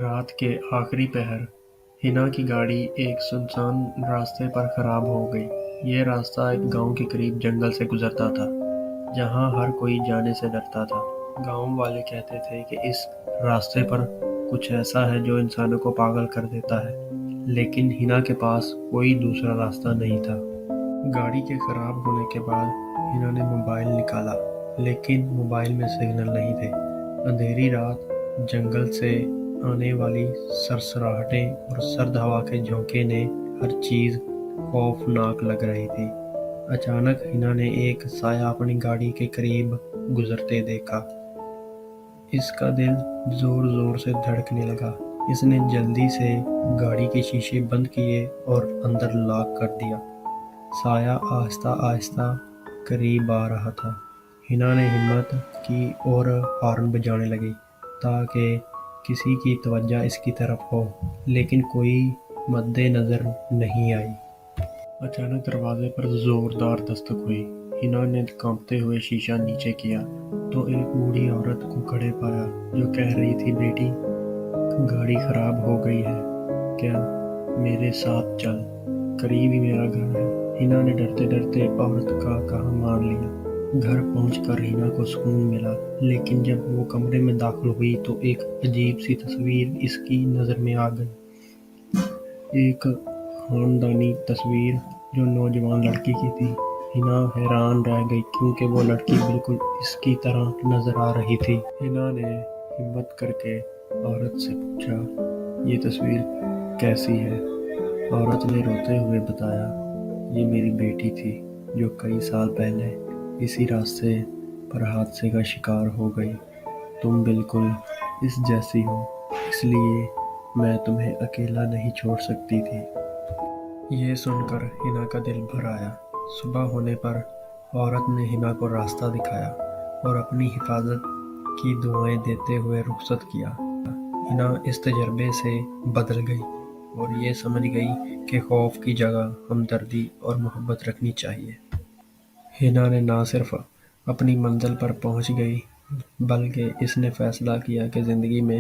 رات کے آخری پہر ہنا کی گاڑی ایک سنسان راستے پر خراب ہو گئی۔ یہ راستہ ایک گاؤں کے قریب جنگل سے گزرتا تھا، جہاں ہر کوئی جانے سے ڈرتا تھا۔ گاؤں والے کہتے تھے کہ اس راستے پر کچھ ایسا ہے جو انسانوں کو پاگل کر دیتا ہے، لیکن ہنا کے پاس کوئی دوسرا راستہ نہیں تھا۔ گاڑی کے خراب ہونے کے بعد ہنا نے موبائل نکالا، لیکن موبائل میں سگنل نہیں تھے۔ اندھیری رات، جنگل سے آنے والی سرسراہٹیں اور سرد ہوا کے جھونکے نے ہر چیز خوفناک لگ رہی تھی۔ اچانک ہنا نے ایک سایہ اپنی گاڑی کے قریب گزرتے دیکھا۔ اس کا دل زور زور سے دھڑکنے لگا۔ اس نے جلدی سے گاڑی کے شیشے بند کیے اور اندر لاک کر دیا۔ سایہ آہستہ آہستہ قریب آ رہا تھا۔ ہنا نے ہمت کی اور ہارن بجانے لگی تاکہ کسی کی توجہ اس کی طرف ہو، لیکن کوئی مد نظر نہیں آئی۔ اچانک دروازے پر زوردار دستک ہوئی۔ ہنا نے کانپتے ہوئے شیشہ نیچے کیا تو ایک بوڑھی عورت کو کھڑے پایا جو کہہ رہی تھی، بیٹی، گاڑی خراب ہو گئی ہے، کیا میرے ساتھ چل، قریب ہی میرا گھر ہے۔ ہنا نے ڈرتے ڈرتے عورت کا کہا مان لیا۔ گھر پہنچ کر ہنا کو سکون ملا، لیکن جب وہ کمرے میں داخل ہوئی تو ایک عجیب سی تصویر اس کی نظر میں آ گئی۔ ایک خاندانی تصویر جو نوجوان لڑکی کی تھی۔ ہنا حیران رہ گئی کیونکہ وہ لڑکی بالکل اس کی طرح نظر آ رہی تھی۔ ہنا نے ہمت کر کے عورت سے پوچھا، یہ تصویر کیسی ہے؟ عورت نے روتے ہوئے بتایا، یہ میری بیٹی تھی جو کئی سال پہلے اسی راستے پر حادثے کا شکار ہو گئی۔ تم بالکل اس جیسی ہو، اس لیے میں تمہیں اکیلا نہیں چھوڑ سکتی تھی۔ یہ سن کر ہنا کا دل بھر آیا۔ صبح ہونے پر عورت نے ہنا کو راستہ دکھایا اور اپنی حفاظت کی دعائیں دیتے ہوئے رخصت کیا۔ ہنا اس تجربے سے بدل گئی اور یہ سمجھ گئی کہ خوف کی جگہ ہمدردی اور محبت رکھنی چاہیے۔ ہنا نے نہ صرف اپنی منزل پر پہنچ گئی بلکہ اس نے فیصلہ کیا کہ زندگی میں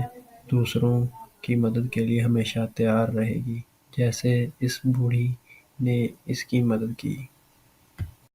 دوسروں کی مدد کے لیے ہمیشہ تیار رہے گی، جیسے اس بوڑھی نے اس کی مدد کی۔